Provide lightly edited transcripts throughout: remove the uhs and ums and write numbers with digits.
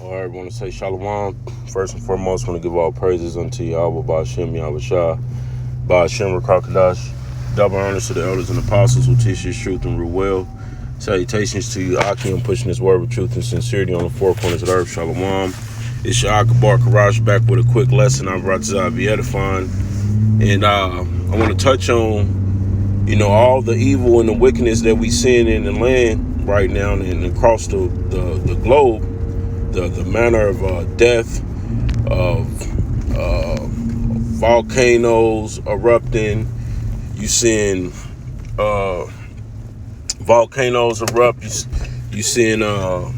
All right, I want to say Shalom. First and foremost, I want to give all praises unto Yahweh, Ba'ashem, Yahweh Shah, Ba'ashem, Rakakadash. Double honors to the elders and apostles who teach his truth and rule well. Salutations to you, Akim, pushing his word with truth and sincerity on the four corners of the earth. Shalom. It's your Akabar Karash back with a quick lesson. I'm Ratazah be edifying. And I want to touch on, all the evil and the wickedness that we seeing in the land right now and across the globe. The manner of death, of volcanoes erupting. You seeing volcanoes erupt. You seeing I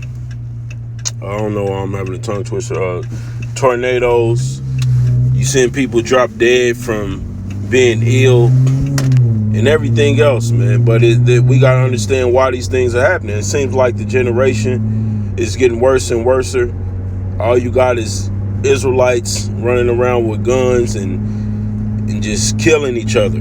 don't know. I'm having a tongue twister. Tornadoes. You seeing people drop dead from being ill and everything else, man. But we gotta understand why these things are happening. It seems like the generation is getting worse and worse. All you got is Israelites running around with guns and just killing each other.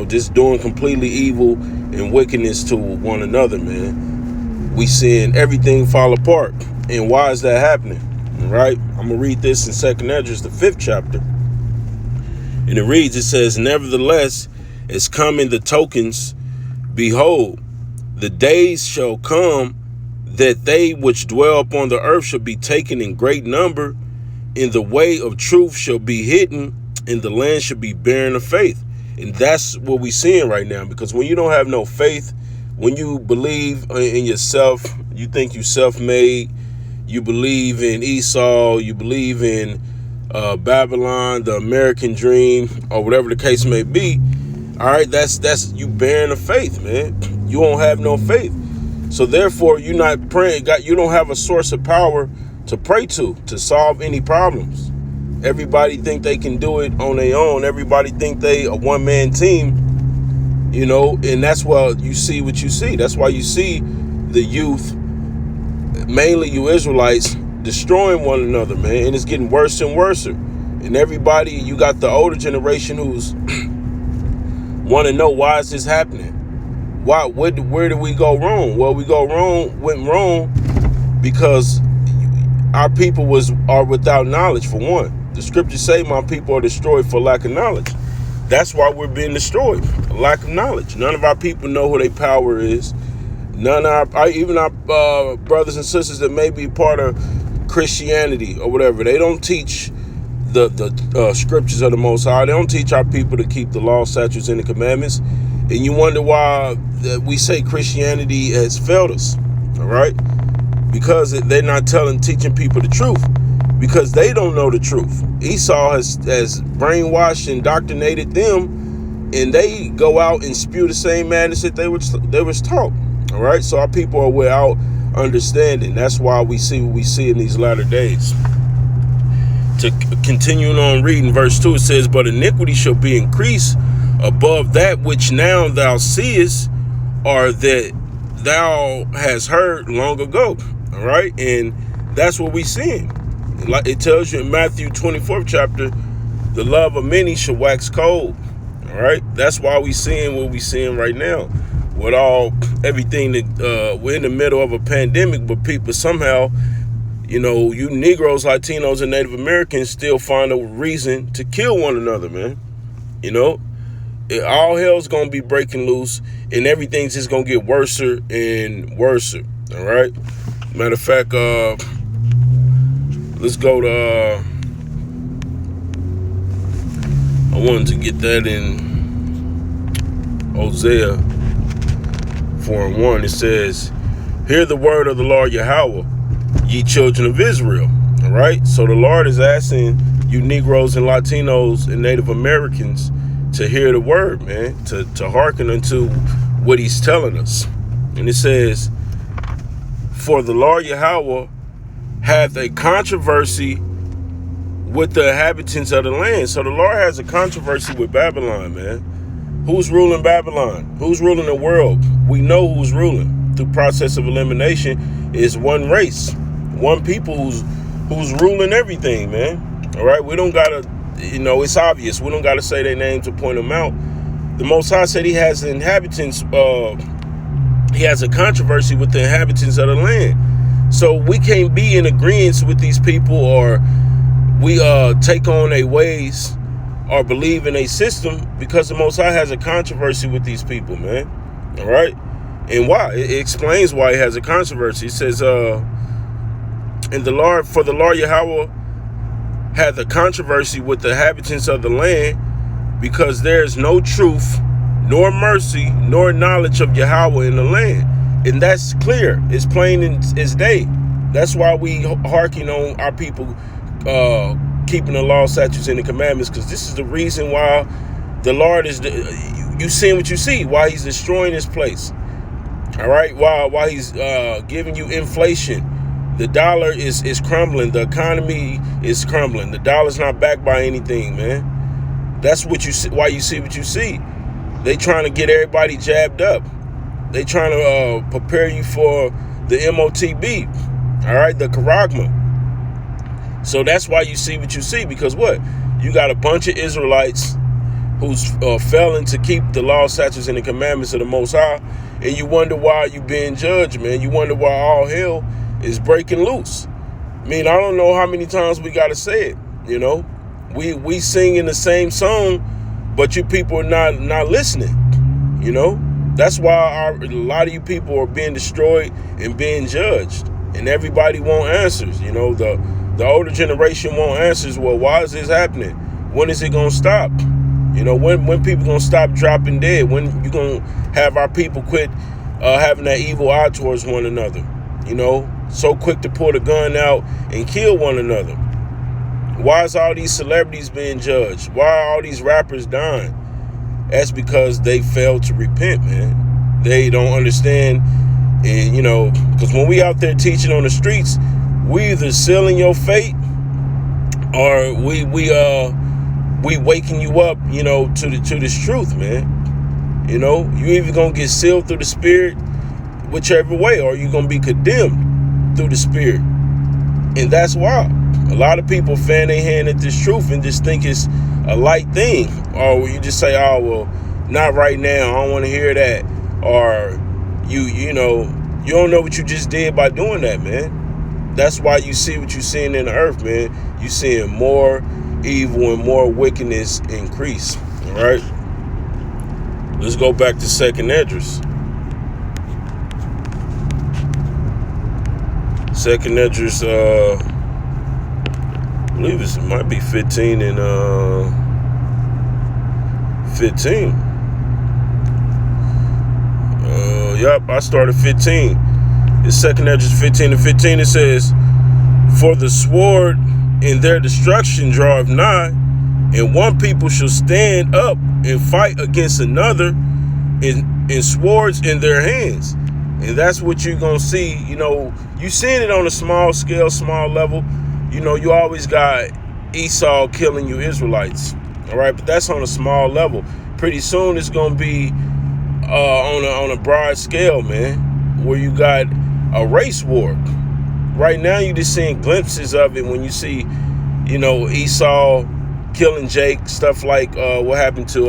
Just doing completely evil and wickedness to one another, man. We seeing everything fall apart. And why is that happening? Right? I'm going to read this in 2nd Esdras, the 5th chapter. And it says, nevertheless, as coming the tokens, behold, the days shall come that they which dwell upon the earth shall be taken in great number, and the way of truth shall be hidden, and the land shall be barren of faith. And that's what we're seeing right now, because when you don't have no faith, when you believe in yourself, you think you self-made, you believe in Esau, you believe in Babylon, the American dream, or whatever the case may be, all right, that's you barren of faith, man. You don't have no faith. So therefore, you're not praying. You don't have a source of power to pray to solve any problems. Everybody think they can do it on their own. Everybody think they a one-man team, and that's why you see what you see. That's why you see the youth, mainly you Israelites, destroying one another, man. And it's getting worse and worse. And everybody, you got the older generation who's want to know, why is this happening? Where did we go wrong? Well, went wrong because our people are without knowledge, for one. The scriptures say my people are destroyed for lack of knowledge. That's why we're being destroyed, lack of knowledge. None of our people know who their power is. None of even our brothers and sisters that may be part of Christianity or whatever, they don't teach the scriptures of the Most High. They don't teach our people to keep the law, statutes, and the commandments. And you wonder why we say Christianity has failed us, all right? Because they're not teaching people the truth, because they don't know the truth. Esau has brainwashed and indoctrinated them, and they go out and spew the same madness that they was taught, all right? So our people are without understanding. That's why we see what we see in these latter days. To continue on reading verse 2, it says, but iniquity shall be increased above that which now thou seest, or that thou hast heard long ago. All right. And that's what we seeing. Like it tells you in Matthew 24th chapter, the love of many shall wax cold. All right. That's why we seeing what we seeing right now with everything that we're in the middle of a pandemic, but people somehow, you Negroes, Latinos, and Native Americans still find a reason to kill one another, man. All hell's gonna be breaking loose, and everything's just gonna get worse and worse. All right. Matter of fact, let's go to. I wanted to get that in Hosea 4:1. It says, "Hear the word of the Lord Yahweh, ye children of Israel." All right. So the Lord is asking you Negroes and Latinos and Native Americans to hear the word, man, to hearken unto what he's telling us. And it says, for the Lord Yahweh hath a controversy with the inhabitants of the land. So the Lord has a controversy with Babylon, man. Who's ruling Babylon? Who's ruling the world? We know who's ruling. Through process of elimination is one race, one people who's ruling everything, man. All right, we don't gotta, it's obvious. We don't gotta say their name to point them out. The Most High said he has the inhabitants, he has a controversy with the inhabitants of the land. So we can't be in agreement with these people, or we take on their ways or believe in a system, because the Most High has a controversy with these people, man. All right? And why? It explains why he has a controversy. It says, and the Lord Yahweh had the controversy with the inhabitants of the land, because there is no truth, nor mercy, nor knowledge of Yahweh in the land. And that's clear. It's plain as day. That's why we hearken on our people keeping the law, statutes, and the commandments, because this is the reason why the Lord is, you seeing what you see, why he's destroying this place. All right? Why he's giving you inflation. The dollar is crumbling. The economy is crumbling. The dollar's not backed by anything, man. That's what you see, why you see what you see. They trying to get everybody jabbed up. They trying to prepare you for the MOTB, all right, the Charagma. So that's why you see what you see, because what? You got a bunch of Israelites who's failing to keep the law, statutes, and the commandments of the Most High, and you wonder why you being judged, man. You wonder why all hell is breaking loose. I mean, I don't know how many times we got to say it, you know. We sing in the same song, but you people are not listening, you know. That's why a lot of you people are being destroyed and being judged, and everybody want answers. You know, the older generation want answers. Well, why is this happening? When is it gonna stop? You know, when people gonna stop dropping dead? When you gonna have our people quit having that evil eye towards one another? You know, so quick to pull the gun out and kill one another. Why is all these celebrities being judged? Why are all these rappers dying? That's because they failed to repent, man. They don't understand, and you know, because when we out there teaching on the streets, we either sealing your fate, or we waking you up, you know, to this truth, man. You know, you either gonna get sealed through the Spirit, whichever way, or you gonna be condemned through the Spirit. And that's why a lot of people fan their hand at this truth and just think it's a light thing, or you just say, oh, well, not right now, I don't want to hear that, or you know, you don't know what you just did by doing that, man. That's why you see what you're seeing in the earth, man. You seeing more evil and more wickedness increase. All right, let's go back to 2nd Esdras. 2nd Esdras, I believe it might be 15 and 15. Yep, I started 15. It's 2nd Esdras 15 and 15. It says, for the sword in their destruction draweth nigh, and one people shall stand up and fight against another in swords in their hands. And that's what you're going to see. You know, you seeing it on a small scale, small level. You know, you always got Esau killing you Israelites. All right, but that's on a small level. Pretty soon it's going to be on a broad scale, man, where you got a race war. Right now you're just seeing glimpses of it when you see, you know, Esau killing Jake, stuff like what happened to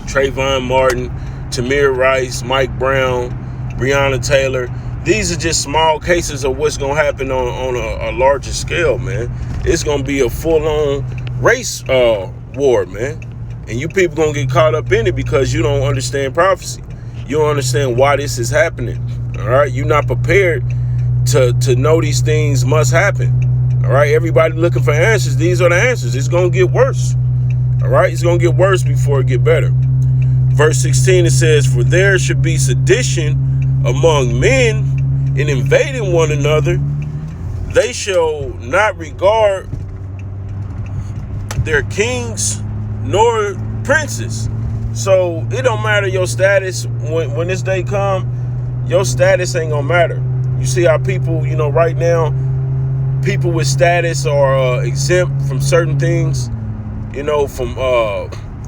Trayvon Martin, Tamir Rice, Mike Brown, Breonna Taylor. These are just small cases of what's going to happen on a larger scale, man. It's going to be a full-on race war, man. And you people going to get caught up in it because you don't understand prophecy. You don't understand why this is happening, all right? You're not prepared to know these things must happen, all right? Everybody looking for answers. These are the answers. It's going to get worse, all right? It's going to get worse before it get better. Verse 16, it says, for there should be sedition among men in invading one another. They shall not regard their kings nor princes. So it don't matter your status. When this day come, your status ain't gonna matter. You see how people, you know, right now, people with status are exempt from certain things, you know, from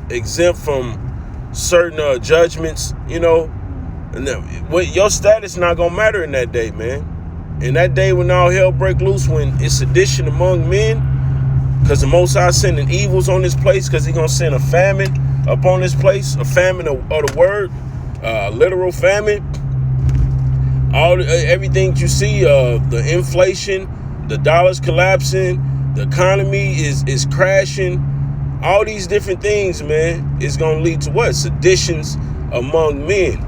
exempt from certain judgments, you know. And your status not gonna matter in that day, man. In that day when all hell break loose, when it's sedition among men, because the Most High sending evils on this place, because He gonna send a famine upon this place, a famine of the word, literal famine. Everything you see, the inflation, the dollar's collapsing, the economy is crashing. All these different things, man, is gonna lead to what? Seditions among men.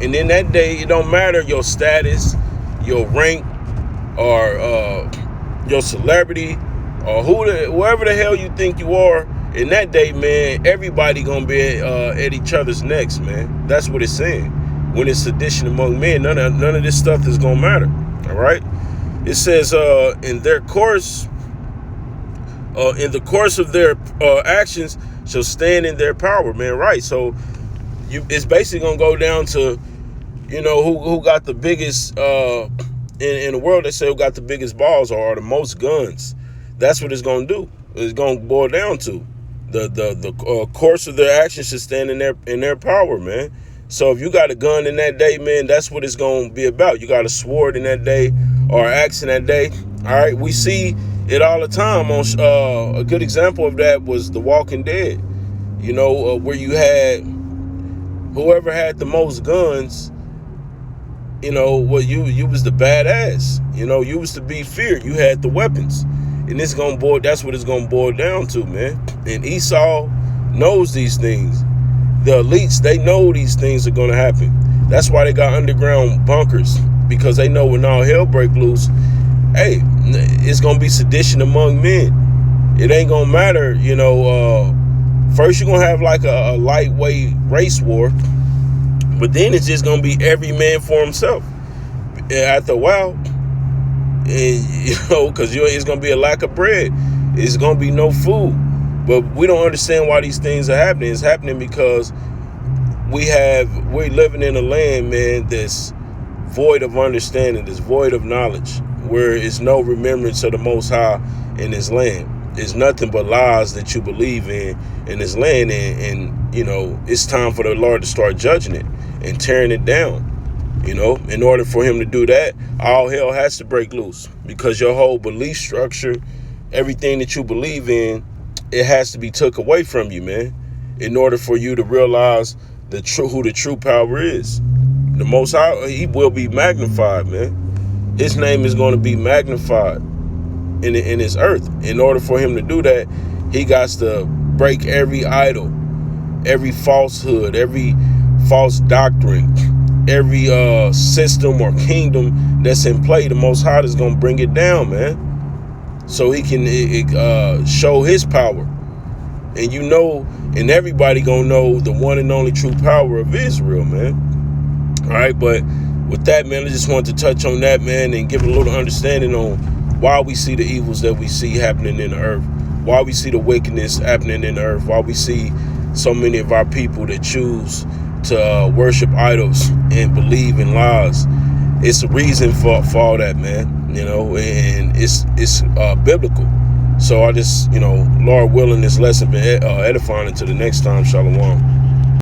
And in that day, it don't matter your status, your rank, or your celebrity, or whoever the hell you think you are. In that day, man, everybody gonna be at each other's necks, man. That's what it's saying. When it's sedition among men, none of this stuff is gonna matter. All right. It says in the course of their actions shall stand in their power, man. Right. So it's basically gonna go down to, who got the biggest in the world. They say who got the biggest balls or the most guns. That's what it's gonna do. It's gonna boil down to the course of their actions should stand in their power, man. So if you got a gun in that day, man, that's what it's gonna be about. You got a sword in that day or axe in that day. All right, we see it all the time. On a good example of that was The Walking Dead. Where you had whoever had the most guns. You was the badass. You was to be feared. You had the weapons, and that's what it's gonna boil down to, man. And Esau knows these things. The elites, they know these things are gonna happen. That's why they got underground bunkers, because they know when all hell break loose, hey, it's gonna be sedition among men. It ain't gonna matter, first you're gonna have like a lightweight race war, but then it's just gonna be every man for himself. After a while, and because it's gonna be a lack of bread, it's gonna be no food. But we don't understand why these things are happening. It's happening because we're living in a land, man, that's void of understanding, that's void of knowledge, where it's no remembrance of the Most High in this land. It's nothing but lies that you believe in this land, and it's time for the Lord to start judging it and tearing it down. In order for him to do that, all hell has to break loose, because your whole belief structure, everything that you believe in, it has to be took away from you, man, in order for you to realize who the true power is. The Most High, he will be magnified, man. His name is going to be magnified in his earth. In order for him to do that, he got to break every idol, every falsehood, every false doctrine, every system or kingdom that's in play. The Most High is going to bring it down, man, so he can show his power. And everybody gonna know the one and only true power of Israel, man. All right, but with that, man, I just wanted to touch on that, man, and give a little understanding on why we see the evils that we see happening in the earth, why we see the wickedness happening in the earth, why we see so many of our people that choose to worship idols and believe in lies. It's a reason for all that, man, and it's biblical. So I just, Lord willing, this lesson been edifying. Until the next time, shalom.